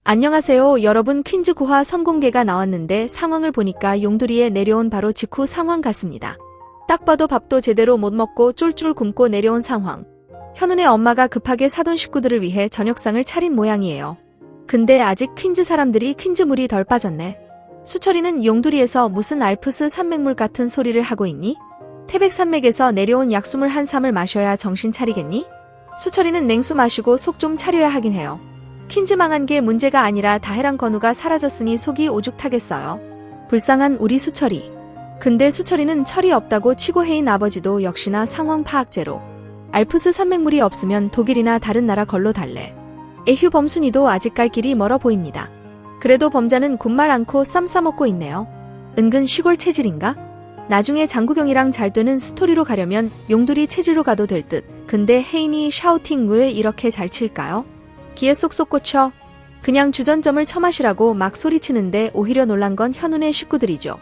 안녕하세요 여러분. 퀸즈 9화 선공개가 나왔는데 상황을 보니까 용두리에 내려온 바로 직후 상황 같습니다. 딱 봐도 밥도 제대로 못 먹고 쫄쫄 굶고 내려온 상황. 현운의 엄마가 급하게 사돈 식구들을 위해 저녁상을 차린 모양이에요. 근데 아직 퀸즈 사람들이 퀸즈물이 덜 빠졌네. 수철이는 용두리에서 무슨 알프스 산맥물 같은 소리를 하고 있니? 태백산맥에서 내려온 약 21삼을 마셔야 정신 차리겠니? 수철이는 냉수 마시고 속 좀 차려야 하긴 해요. 퀸즈 망한 게 문제가 아니라 다혜랑 건우가 사라졌으니 속이 오죽하겠어요. 불쌍한 우리 수철이. 근데 수철이는 철이 없다고 치고 해인 아버지도 역시나 상황 파악 제로. 알프스 산맥물이 없으면 독일이나 다른 나라 걸로 달래. 에휴 범순이도 아직 갈 길이 멀어 보입니다. 그래도 범자는 군말 않고 쌈 싸먹고 있네요. 은근 시골 체질인가? 나중에 장구경이랑 잘 되는 스토리로 가려면 용두리 체질로 가도 될 듯. 근데 혜인이 샤우팅 왜 이렇게 잘 칠까요? 귀에 쏙쏙 꽂혀. 그냥 주전점을 처마시라고 막 소리치는데 오히려 놀란 건 현운의 식구들이죠.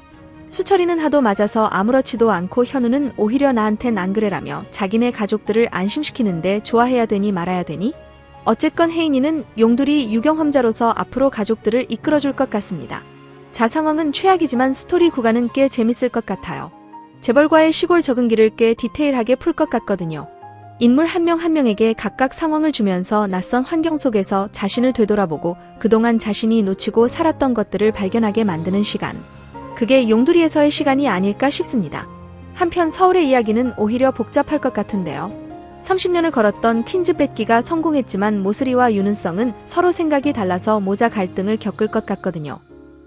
수철이는 하도 맞아서 아무렇지도 않고 현우는 오히려 나한텐 안 그래라며 자기네 가족들을 안심시키는데 좋아해야 되니 말아야 되니? 어쨌건 혜인이는 용두리 유경험자로서 앞으로 가족들을 이끌어줄 것 같습니다. 자 상황은 최악이지만 스토리 구간은 꽤 재밌을 것 같아요. 재벌과의 시골 적응기를 꽤 디테일하게 풀 것 같거든요. 인물 한 명 한 명에게 각각 상황을 주면서 낯선 환경 속에서 자신을 되돌아보고 그동안 자신이 놓치고 살았던 것들을 발견하게 만드는 시간. 그게 용두리에서의 시간이 아닐까 싶습니다. 한편 서울의 이야기는 오히려 복잡할 것 같은데요. 30년을 걸었던 퀸즈 뺏기가 성공했지만 모슬이와 윤은성은 서로 생각이 달라서 모자 갈등을 겪을 것 같거든요.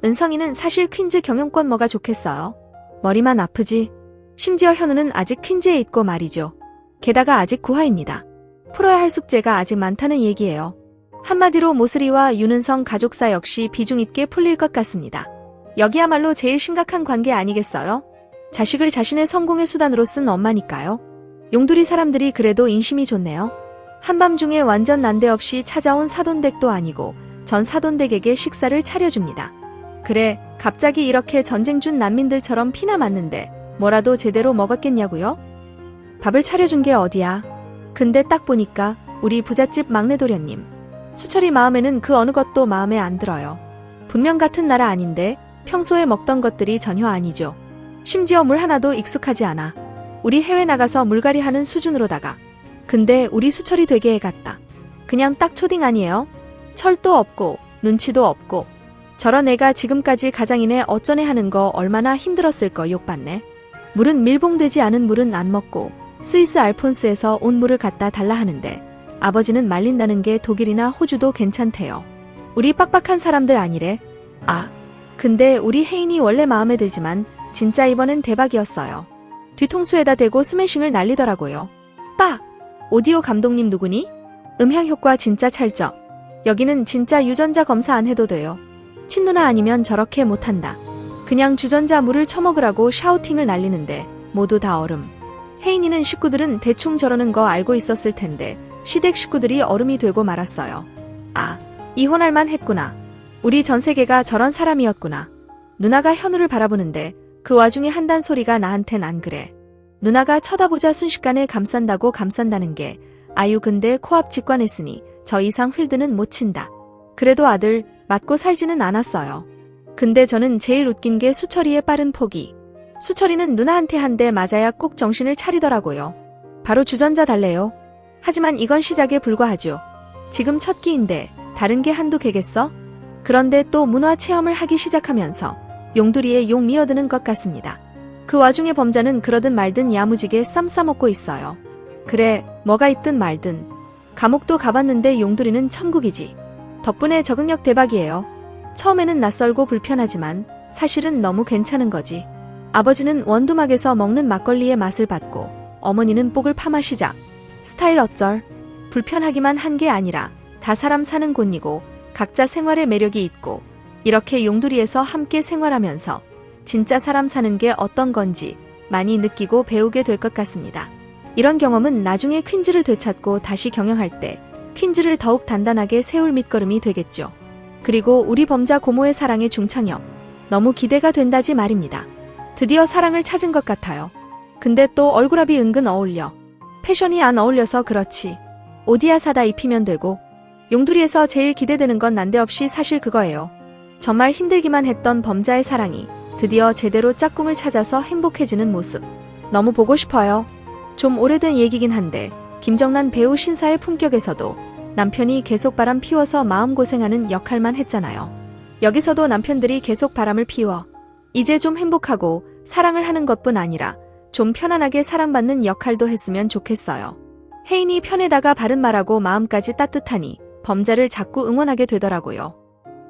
은성이는 사실 퀸즈 경영권 뭐가 좋겠어요. 머리만 아프지. 심지어 현우는 아직 퀸즈에 있고 말이죠. 게다가 아직 9화입니다. 풀어야 할 숙제가 아직 많다는 얘기예요. 한마디로 모슬이와 윤은성 가족사 역시 비중 있게 풀릴 것 같습니다. 여기야말로 제일 심각한 관계 아니겠어요? 자식을 자신의 성공의 수단으로 쓴 엄마니까요. 용두리 사람들이 그래도 인심이 좋네요. 한밤중에 완전 난데없이 찾아온 사돈댁도 아니고 전 사돈댁에게 식사를 차려줍니다. 그래, 갑자기 이렇게 전쟁 중 난민들처럼 피나 맞는데 뭐라도 제대로 먹었겠냐고요? 밥을 차려준 게 어디야. 근데 딱 보니까 우리 부잣집 막내 도련님. 수철이 마음에는 그 어느 것도 마음에 안 들어요. 분명 같은 나라 아닌데 평소에 먹던 것들이 전혀 아니죠. 심지어 물 하나도 익숙하지 않아. 우리 해외 나가서 물갈이 하는 수준으로다가. 근데 우리 수철이 되게 애같다. 그냥 딱 초딩 아니에요? 철도 없고 눈치도 없고. 저런 애가 지금까지 가장이네 어쩌네 하는 거 얼마나 힘들었을 거 욕받네. 물은 밀봉되지 않은 물은 안 먹고 스위스 알폰스에서 온 물을 갖다 달라 하는데 아버지는 말린다는 게 독일이나 호주도 괜찮대요. 우리 빡빡한 사람들 아니래. 아, 근데 우리 혜인이 원래 마음에 들지만 진짜 이번엔 대박이었어요. 뒤통수에다 대고 스매싱을 날리더라고요. 빠! 오디오 감독님 누구니? 음향 효과 진짜 찰져. 여기는 진짜 유전자 검사 안 해도 돼요. 친누나 아니면 저렇게 못한다. 그냥 주전자 물을 처먹으라고 샤우팅을 날리는데 모두 다 얼음. 혜인이는 식구들은 대충 저러는 거 알고 있었을 텐데 시댁 식구들이 얼음이 되고 말았어요. 아, 이혼할 만 했구나. 우리 전 세계가 저런 사람이었구나. 누나가 현우를 바라보는데 그 와중에 한단 소리가 나한텐 안 그래. 누나가 쳐다보자 순식간에 감싼다고 감싼다는 게 아유 근데 코앞 직관했으니 저 이상 휠드는 못 친다. 그래도 아들 맞고 살지는 않았어요. 근데 저는 제일 웃긴 게 수철이의 빠른 포기. 수철이는 누나한테 한 대 맞아야 꼭 정신을 차리더라고요. 바로 주전자 달래요. 하지만 이건 시작에 불과하죠. 지금 첫 끼인데 다른 게 한두 개겠어? 그런데 또 문화 체험을 하기 시작하면서 용두리에 욕 미어드는 것 같습니다. 그 와중에 범자는 그러든 말든 야무지게 쌈 싸먹고 있어요. 그래, 뭐가 있든 말든. 감옥도 가봤는데 용두리는 천국이지. 덕분에 적응력 대박이에요. 처음에는 낯설고 불편하지만 사실은 너무 괜찮은 거지. 아버지는 원두막에서 먹는 막걸리의 맛을 받고 어머니는 뽁을 파마시자. 스타일 어쩔. 불편하기만 한 게 아니라 다 사람 사는 곳이고 각자 생활의 매력이 있고 이렇게 용두리에서 함께 생활하면서 진짜 사람 사는 게 어떤 건지 많이 느끼고 배우게 될 것 같습니다. 이런 경험은 나중에 퀸즈를 되찾고 다시 경영할 때 퀸즈를 더욱 단단하게 세울 밑거름이 되겠죠. 그리고 우리 범자 고모의 사랑의 중창역. 너무 기대가 된다지 말입니다. 드디어 사랑을 찾은 것 같아요. 근데 또 얼굴합이 은근 어울려. 패션이 안 어울려서 그렇지. 오디야 사다 입히면 되고. 용두리에서 제일 기대되는 건 난데없이 사실 그거예요. 정말 힘들기만 했던 범자의 사랑이 드디어 제대로 짝꿍을 찾아서 행복해지는 모습. 너무 보고 싶어요. 좀 오래된 얘기긴 한데 김정란 배우 신사의 품격에서도 남편이 계속 바람 피워서 마음고생하는 역할만 했잖아요. 여기서도 남편들이 계속 바람을 피워 이제 좀 행복하고 사랑을 하는 것뿐 아니라 좀 편안하게 사랑받는 역할도 했으면 좋겠어요. 혜인이 편에다가 바른 말하고 마음까지 따뜻하니 범자를 자꾸 응원하게 되더라고요.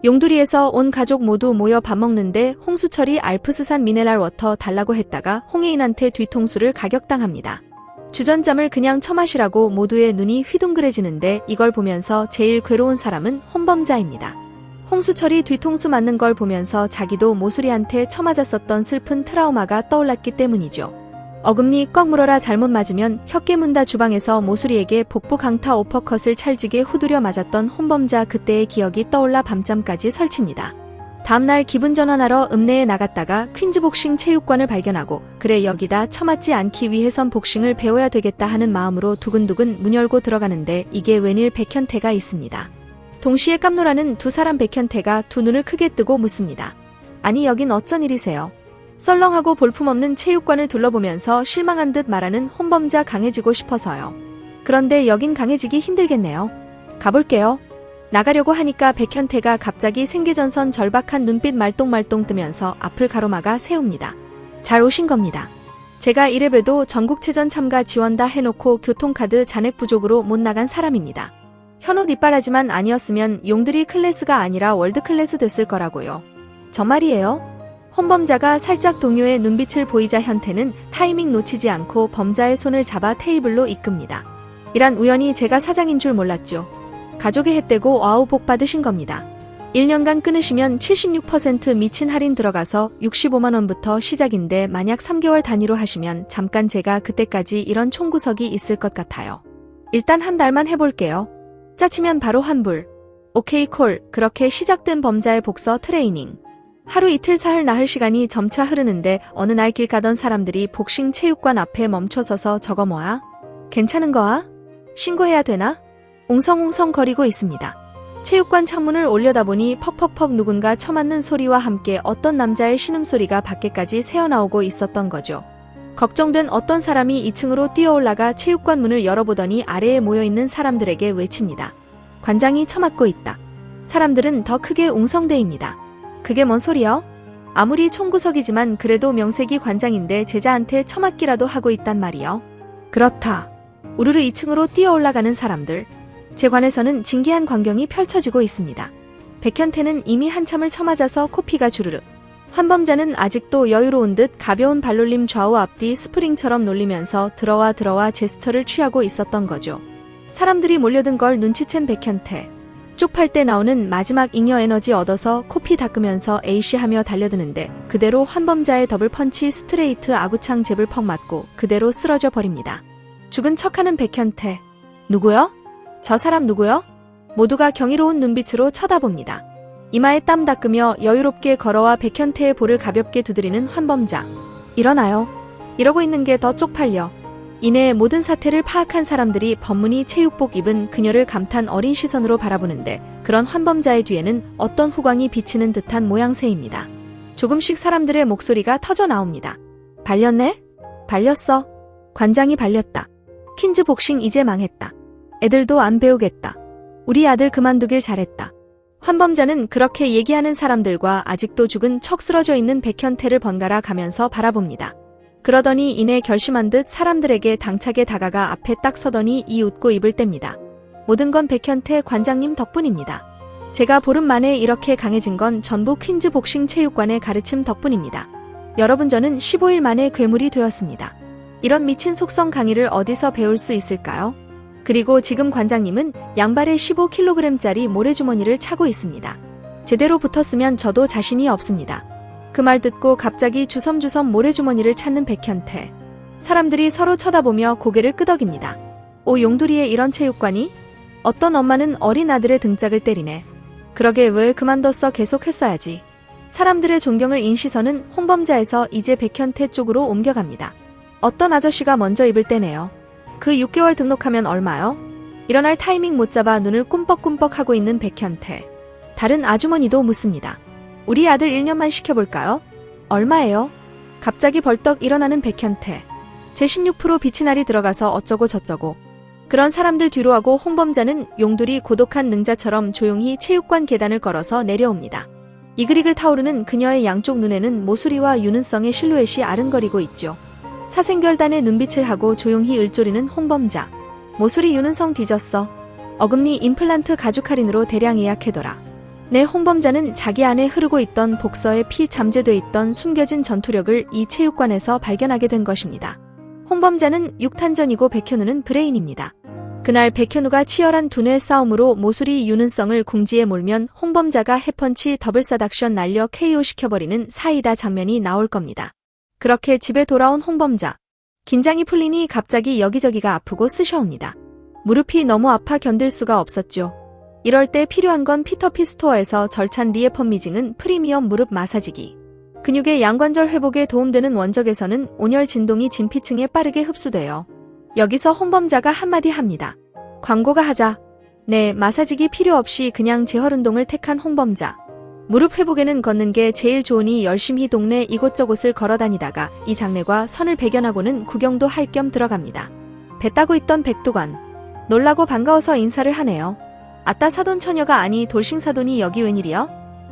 용두리에서 온 가족 모두 모여 밥 먹는데 홍수철이 알프스산 미네랄 워터 달라고 했다가 홍혜인한테 뒤통수를 가격당합니다. 주전잠을 그냥 처마시라고 모두의 눈이 휘둥그레지는데 이걸 보면서 제일 괴로운 사람은 홍범자입니다. 홍수철이 뒤통수 맞는 걸 보면서 자기도 모수리한테 처맞았었던 슬픈 트라우마가 떠올랐기 때문이죠. 어금니 꽉 물어라 잘못 맞으면 혀 깨문다 주방에서 모수리에게 복부 강타 오퍼컷을 찰지게 후두려 맞았던 홍범자 그때의 기억이 떠올라 밤잠까지 설칩니다. 다음날 기분 전환하러 읍내에 나갔다가 퀸즈복싱 체육관을 발견하고 그래 여기다 처맞지 않기 위해선 복싱을 배워야 되겠다 하는 마음으로 두근두근 문 열고 들어가는데 이게 웬일 백현태가 있습니다. 동시에 깜놀하는 두 사람 백현태가 두 눈을 크게 뜨고 묻습니다. 아니 여긴 어쩐 일이세요? 썰렁하고 볼품없는 체육관을 둘러보면서 실망한 듯 말하는 홍범자 강해지고 싶어서요. 그런데 여긴 강해지기 힘들겠네요. 가볼게요. 나가려고 하니까 백현태가 갑자기 생계전선 절박한 눈빛 말똥말똥 뜨면서 앞을 가로막아 세웁니다. 잘 오신 겁니다. 제가 이래봬도 전국체전 참가 지원 다 해놓고 교통카드 잔액 부족으로 못 나간 사람입니다. 현옷 이빨하지만 아니었으면 용들이 클래스가 아니라 월드클래스 됐을 거라고요. 정말이에요? 홍범자가 살짝 동요의 눈빛을 보이자 현태는 타이밍 놓치지 않고 범자의 손을 잡아 테이블로 이끕니다. 이란 우연히 제가 사장인 줄 몰랐죠. 가족의 혜떼고 와우 복 받으신 겁니다. 1년간 끊으시면 76% 미친 할인 들어가서 65만원부터 시작인데 만약 3개월 단위로 하시면 잠깐 제가 그때까지 이런 총구석이 있을 것 같아요. 일단 한 달만 해볼게요. 짜치면 바로 환불. 오케이 콜. 그렇게 시작된 범자의 복서 트레이닝. 하루 이틀 사흘 나흘 시간이 점차 흐르는데 어느 날 길 가던 사람들이 복싱 체육관 앞에 멈춰서서 저거 뭐야? 괜찮은 거야? 신고해야 되나? 웅성웅성 거리고 있습니다. 체육관 창문을 올려다보니 퍽퍽퍽 누군가 처맞는 소리와 함께 어떤 남자의 신음소리가 밖에까지 새어나오고 있었던 거죠. 걱정된 어떤 사람이 2층으로 뛰어올라가 체육관 문을 열어보더니 아래에 모여있는 사람들에게 외칩니다. 관장이 처맞고 있다. 사람들은 더 크게 웅성대입니다. 그게 뭔 소리여? 아무리 총구석이지만 그래도 명색이 관장인데 제자한테 처맞기라도 하고 있단 말이여. 그렇다. 우르르 2층으로 뛰어올라가는 사람들. 제 관에서는 진기한 광경이 펼쳐지고 있습니다. 백현태는 이미 한참을 처맞아서 코피가 주르륵. 환범자는 아직도 여유로운 듯 가벼운 발놀림 좌우 앞뒤 스프링처럼 놀리면서 들어와 제스처를 취하고 있었던 거죠. 사람들이 몰려든 걸 눈치챈 백현태. 쪽팔 때 나오는 마지막 잉여 에너지 얻어서 코피 닦으면서 에이씨 하며 달려드는데 그대로 환범자의 더블 펀치 스트레이트 아구창 잽을 퍽 맞고 그대로 쓰러져 버립니다. 죽은 척하는 백현태. 누구요? 저 사람 누구요? 모두가 경이로운 눈빛으로 쳐다봅니다. 이마에 땀 닦으며 여유롭게 걸어와 백현태의 볼을 가볍게 두드리는 환범자. 일어나요. 이러고 있는 게 더 쪽팔려. 이내 모든 사태를 파악한 사람들이 법무니 체육복 입은 그녀를 감탄 어린 시선으로 바라보는데 그런 환범자의 뒤에는 어떤 후광이 비치는 듯한 모양새입니다. 조금씩 사람들의 목소리가 터져 나옵니다. 발렸네? 발렸어. 관장이 발렸다. 퀸즈 복싱 이제 망했다. 애들도 안 배우겠다. 우리 아들 그만두길 잘했다. 환범자는 그렇게 얘기하는 사람들과 아직도 죽은 척 쓰러져 있는 백현태를 번갈아 가면서 바라봅니다. 그러더니 이내 결심한 듯 사람들에게 당차게 다가가 앞에 딱 서더니 이 웃고 입을 뗍니다. 모든 건 백현태 관장님 덕분입니다. 제가 보름 만에 이렇게 강해진 건 전부 퀸즈 복싱 체육관의 가르침 덕분입니다. 여러분 저는 15일 만에 괴물이 되었습니다. 이런 미친 속성 강의를 어디서 배울 수 있을까요? 그리고 지금 관장님은 양발에 15kg짜리 모래주머니를 차고 있습니다. 제대로 붙었으면 저도 자신이 없습니다. 그 말 듣고 갑자기 주섬주섬 모래주머니를 찾는 백현태. 사람들이 서로 쳐다보며 고개를 끄덕입니다. 오 용두리에 이런 체육관이? 어떤 엄마는 어린 아들의 등짝을 때리네. 그러게 왜 그만뒀어 계속 했어야지. 사람들의 존경을 인 시선은 홍범자에서 이제 백현태 쪽으로 옮겨갑니다. 어떤 아저씨가 먼저 입을 때네요. 그 6개월 등록하면 얼마요? 일어날 타이밍 못 잡아 눈을 꿈뻑꿈뻑하고 있는 백현태. 다른 아주머니도 묻습니다. 우리 아들 1년만 시켜볼까요? 얼마예요? 갑자기 벌떡 일어나는 백현태. 제 16% 빛이 날이 들어가서 어쩌고 저쩌고. 그런 사람들 뒤로 하고 홍범자는 용두리 고독한 능자처럼 조용히 체육관 계단을 걸어서 내려옵니다. 이글이글 타오르는 그녀의 양쪽 눈에는 모수리와 유는성의 실루엣이 아른거리고 있죠. 사생결단의 눈빛을 하고 조용히 을조리는 홍범자. 모수리 유는성 뒤졌어. 어금니 임플란트 가죽 할인으로 대량 예약해둬라. 내 홍범자는 자기 안에 흐르고 있던 복서에 피 잠재돼 있던 숨겨진 전투력을 이 체육관에서 발견하게 된 것입니다. 홍범자는 육탄전이고 백현우는 브레인입니다. 그날 백현우가 치열한 두뇌 싸움으로 모수리 유는성을 궁지에 몰면 홍범자가 해펀치 더블사닥션 날려 KO 시켜버리는 사이다 장면이 나올 겁니다. 그렇게 집에 돌아온 홍범자. 긴장이 풀리니 갑자기 여기저기가 아프고 쑤셔옵니다. 무릎이 너무 아파 견딜 수가 없었죠. 이럴 때 필요한 건 피터피 스토어에서 절찬 리에펀미징은 프리미엄 무릎 마사지기. 근육의 양관절 회복에 도움되는 원적에서는 온열 진동이 진피층에 빠르게 흡수돼요. 여기서 홍범자가 한마디 합니다. 광고가 하자. 네, 마사지기 필요 없이 그냥 재활운동을 택한 홍범자. 무릎 회복에는 걷는 게 제일 좋으니 열심히 동네 이곳저곳을 걸어다니다가 이 장례과 선을 배견하고는 구경도 할 겸 들어갑니다. 배 따고 있던 백두관. 놀라고 반가워서 인사를 하네요. 아따 사돈 처녀가 아니 돌싱사돈이 여기 웬일이여?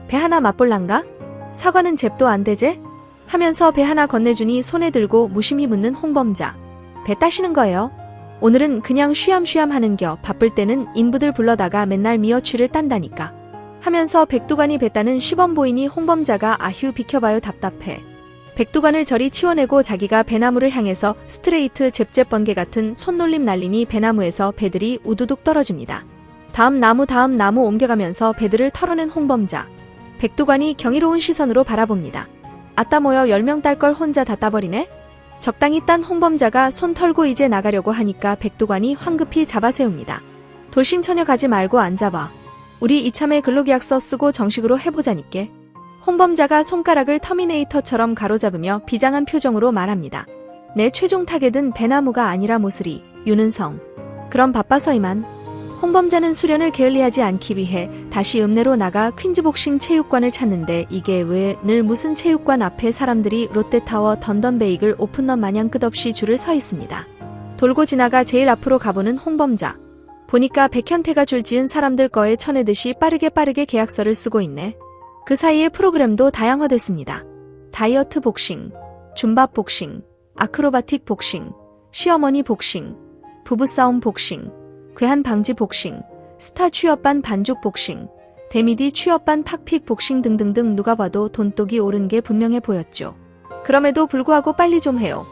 배 하나 맛볼란가? 사과는 잽도 안 되제? 하면서 배 하나 건네주니 손에 들고 무심히 묻는 홍범자. 배 따시는 거예요? 오늘은 그냥 쉬암쉬암 하는겨. 바쁠 때는 인부들 불러다가 맨날 미어추를 딴다니까. 하면서 백두관이 배 따는 시범 보이니 홍범자가 아휴 비켜봐요 답답해. 백두관을 저리 치워내고 자기가 배나무를 향해서 스트레이트 잽잽 번개 같은 손놀림 날리니 배나무에서 배들이 우두둑 떨어집니다. 다음 나무 옮겨가면서 배들을 털어낸 홍범자. 백두관이 경이로운 시선으로 바라봅니다. 아따 모여 10명 딸 걸 혼자 다 따버리네? 적당히 딴 홍범자가 손 털고 이제 나가려고 하니까 백두관이 황급히 잡아세웁니다. 돌싱처녀 가지 말고 앉아봐. 우리 이참에 근로계약서 쓰고 정식으로 해보자니께. 홍범자가 손가락을 터미네이터처럼 가로잡으며 비장한 표정으로 말합니다. 내 최종 타겟은 배나무가 아니라 모수리, 유는성. 그럼 바빠서 이만. 홍범자는 수련을 게을리하지 않기 위해 다시 읍내로 나가 퀸즈복싱 체육관을 찾는데 이게 왜 늘 무슨 체육관 앞에 사람들이 롯데타워 던던베이글 오픈런 마냥 끝없이 줄을 서 있습니다. 돌고 지나가 제일 앞으로 가보는 홍범자. 보니까 백현태가 줄 지은 사람들 거에 쳐내듯이 빠르게 계약서를 쓰고 있네. 그 사이에 프로그램도 다양화됐습니다. 다이어트 복싱, 줌바 복싱, 아크로바틱 복싱, 시어머니 복싱, 부부싸움 복싱, 괴한 방지 복싱, 스타 취업반 반죽 복싱, 데미디 취업반 팍픽 복싱 등등등 누가 봐도 돈독이 오른 게 분명해 보였죠. 그럼에도 불구하고 빨리 좀 해요.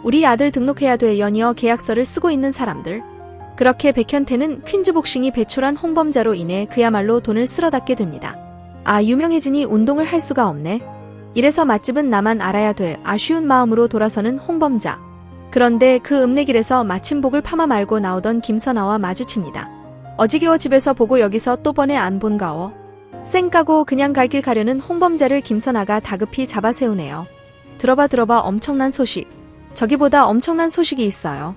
우리 아들 등록해야 돼 연이어 계약서를 쓰고 있는 사람들. 그렇게 백현태는 퀸즈복싱이 배출한 홍범자로 인해 그야말로 돈을 쓸어닫게 됩니다. 아 유명해지니 운동을 할 수가 없네. 이래서 맛집은 나만 알아야 돼. 아쉬운 마음으로 돌아서는 홍범자. 그런데 그 읍내길에서 마침 복을 파마 말고 나오던 김선아와 마주칩니다. 어지겨워 집에서 보고 여기서 또 번에 안 본가워. 쌩 까고 그냥 갈 길 가려는 홍범자를 김선아가 다급히 잡아세우네요. 들어봐 엄청난 소식. 저기보다 엄청난 소식이 있어요.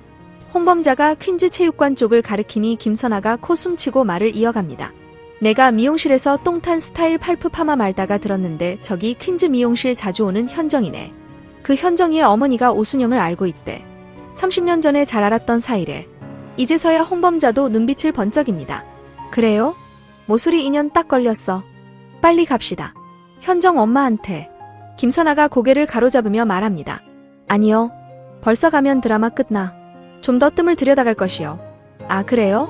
홍범자가 퀸즈 체육관 쪽을 가리키니 김선아가 코 숨치고 말을 이어갑니다. 내가 미용실에서 똥탄 스타일 팔프 파마 말다가 들었는데 저기 퀸즈 미용실 자주 오는 현정이네. 그 현정이의 어머니가 오순영을 알고 있대. 30년 전에 잘 알았던 사이래. 이제서야 홍범자도 눈빛을 번쩍입니다. 그래요? 모수리 인연 딱 걸렸어. 빨리 갑시다. 현정 엄마한테. 김선아가 고개를 가로잡으며 말합니다. 아니요. 벌써 가면 드라마 끝나. 좀 더 뜸을 들여다갈 것이요. 아 그래요?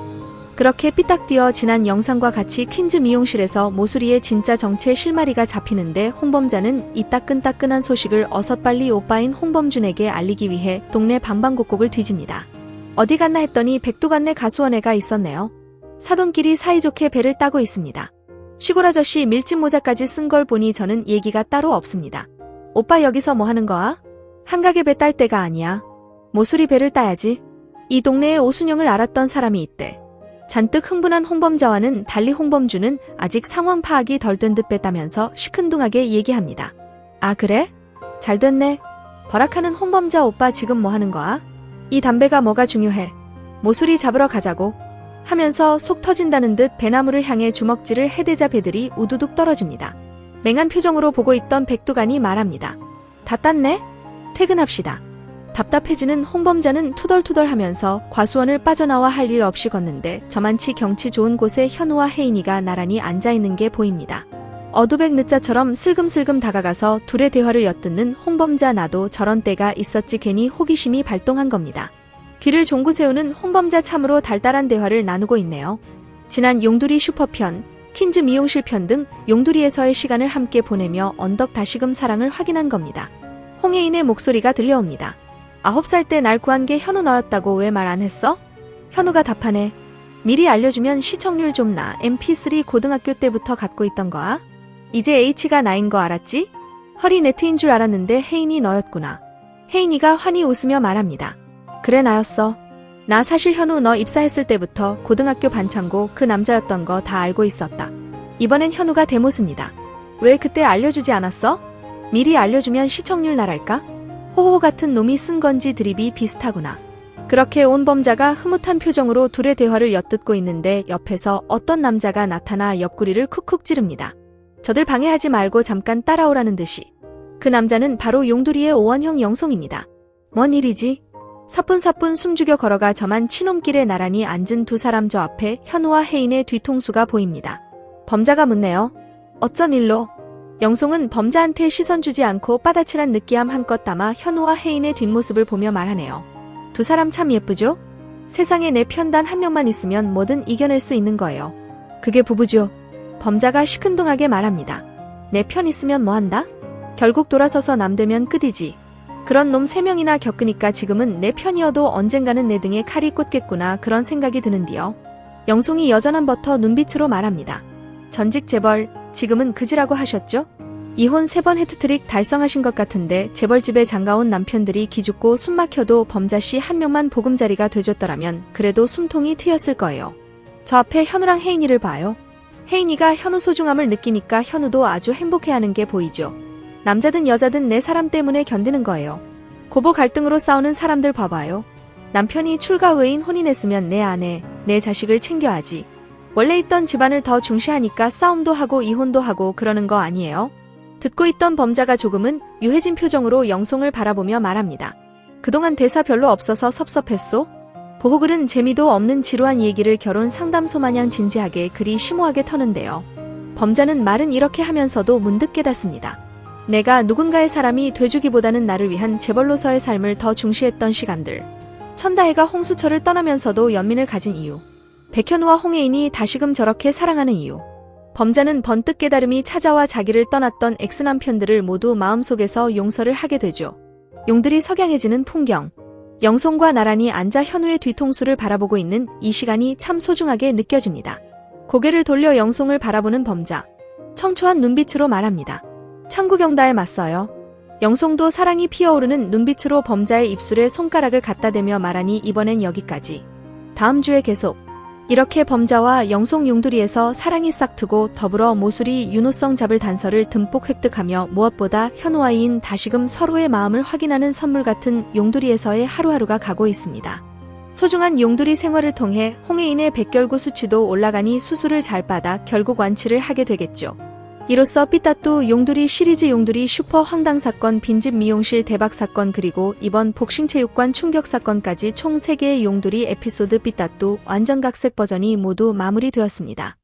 그렇게 삐딱 뛰어 지난 영상과 같이 퀸즈 미용실에서 모수리의 진짜 정체 실마리가 잡히는데 홍범자는 이 따끈따끈한 소식을 어서 빨리 오빠인 홍범준에게 알리기 위해 동네 방방곡곡을 뒤집니다. 어디 갔나 했더니 백두관내 가수원에가 있었네요. 사돈끼리 사이좋게 배를 따고 있습니다. 시골 아저씨 밀짚 모자까지 쓴 걸 보니 저는 얘기가 따로 없습니다. 오빠 여기서 뭐 하는 거야? 한가게 배 딸 때가 아니야. 모수리 배를 따야지. 이 동네에 오순영을 알았던 사람이 있대. 잔뜩 흥분한 홍범자와는 달리 홍범주는 아직 상황 파악이 덜 된 듯 뺐다면서 시큰둥하게 얘기합니다. 아 그래? 잘됐네. 버락하는 홍범자 오빠 지금 뭐 하는 거야? 이 담배가 뭐가 중요해? 모수리 잡으러 가자고 하면서 속 터진다는 듯 배나무를 향해 주먹질을 해대자 배들이 우두둑 떨어집니다. 맹한 표정으로 보고 있던 백두간이 말합니다. 다 땄네? 퇴근합시다. 답답해지는 홍범자는 투덜투덜하면서 과수원을 빠져나와 할 일 없이 걷는데 저만치 경치 좋은 곳에 현우와 혜인이가 나란히 앉아있는 게 보입니다. 어두백 늦자처럼 슬금슬금 다가가서 둘의 대화를 엿듣는 홍범자 나도 저런 때가 있었지 괜히 호기심이 발동한 겁니다. 귀를 종구 세우는 홍범자 참으로 달달한 대화를 나누고 있네요. 지난 용두리 슈퍼편, 퀸즈 미용실 편 등 용두리에서의 시간을 함께 보내며 언덕 다시금 사랑을 확인한 겁니다. 홍혜인의 목소리가 들려옵니다. 9살 때 날 구한 게 현우 너였다고 왜 말 안 했어? 현우가 답하네. 미리 알려주면 시청률 좀 나. mp3 고등학교 때부터 갖고 있던 거야? 이제 H가 나인 거 알았지? 허리 네트인 줄 알았는데 혜인이 너였구나. 혜인이가 환히 웃으며 말합니다. 그래 나였어. 나 사실 현우 너 입사했을 때부터 고등학교 반창고 그 남자였던 거 다 알고 있었다. 이번엔 현우가 대모습니다. 왜 그때 알려주지 않았어? 미리 알려주면 시청률 나랄까? 호호 같은 놈이 쓴 건지 드립이 비슷하구나. 그렇게 온 범자가 흐뭇한 표정으로 둘의 대화를 엿듣고 있는데 옆에서 어떤 남자가 나타나 옆구리를 쿡쿡 찌릅니다. 저들 방해하지 말고 잠깐 따라오라는 듯이. 그 남자는 바로 용두리의 오원형 영송입니다. 뭔 일이지? 사뿐사뿐 숨죽여 걸어가 저만 치놈길에 나란히 앉은 두 사람 저 앞에 현우와 혜인의 뒤통수가 보입니다. 범자가 묻네요. 어쩐 일로? 영송은 범자한테 시선 주지 않고 빠다칠한 느끼함 한껏 담아 현우와 혜인의 뒷모습을 보며 말하네요. 두 사람 참 예쁘죠? 세상에 내 편단 한 명만 있으면 뭐든 이겨낼 수 있는 거예요. 그게 부부죠. 범자가 시큰둥하게 말합니다. 내 편 있으면 뭐한다? 결국 돌아서서 남 되면 끝이지. 그런 놈 3명이나 겪으니까 지금은 내 편이어도 언젠가는 내 등에 칼이 꽂겠구나 그런 생각이 드는디요. 영송이 여전한 버터 눈빛으로 말합니다. 전직 재벌, 지금은 그지라고 하셨죠? 이혼 3번 해트트릭 달성하신 것 같은데 재벌집에 장가온 남편들이 기죽고 숨막혀도 범자씨 한 명만 보금자리가 돼줬더라면 그래도 숨통이 트였을 거예요. 저 앞에 현우랑 혜인이를 봐요. 혜인이가 현우 소중함을 느끼니까 현우도 아주 행복해하는 게 보이죠. 남자든 여자든 내 사람 때문에 견디는 거예요. 고부 갈등으로 싸우는 사람들 봐봐요. 남편이 출가 외인 혼인했으면 내 아내, 내 자식을 챙겨야지. 원래 있던 집안을 더 중시하니까 싸움도 하고 이혼도 하고 그러는 거 아니에요? 듣고 있던 범자가 조금은 유해진 표정으로 영송을 바라보며 말합니다. 그동안 대사 별로 없어서 섭섭했소? 보호글은 재미도 없는 지루한 얘기를 결혼 상담소 마냥 진지하게 그리 심오하게 터는데요. 범자는 말은 이렇게 하면서도 문득 깨닫습니다. 내가 누군가의 사람이 돼주기보다는 나를 위한 재벌로서의 삶을 더 중시했던 시간들. 천다혜가 홍수철을 떠나면서도 연민을 가진 이유. 백현우와 홍혜인이 다시금 저렇게 사랑하는 이유. 범자는 번뜩 깨달음이 찾아와 자기를 떠났던 엑스남편들을 모두 마음속에서 용서를 하게 되죠. 용들이 석양해지는 풍경. 영송과 나란히 앉아 현우의 뒤통수를 바라보고 있는 이 시간이 참 소중하게 느껴집니다. 고개를 돌려 영송을 바라보는 범자. 청초한 눈빛으로 말합니다. 창구경다에 맞서요. 영송도 사랑이 피어오르는 눈빛으로 범자의 입술에 손가락을 갖다 대며 말하니 이번엔 여기까지. 다음 주에 계속. 이렇게 범자와 영송 용두리에서 사랑이 싹트고 더불어 모수리 윤호성 잡을 단서를 듬뿍 획득하며 무엇보다 현우와이인 다시금 서로의 마음을 확인하는 선물 같은 용두리에서의 하루하루가 가고 있습니다. 소중한 용두리 생활을 통해 홍혜인의 백결구 수치도 올라가니 수술을 잘 받아 결국 완치를 하게 되겠죠. 이로써 삐따또 용두리 시리즈 용두리 슈퍼 황당사건 빈집 미용실 대박사건 그리고 이번 복싱체육관 충격사건까지 총 3개의 용두리 에피소드 삐따또 완전각색 버전이 모두 마무리되었습니다.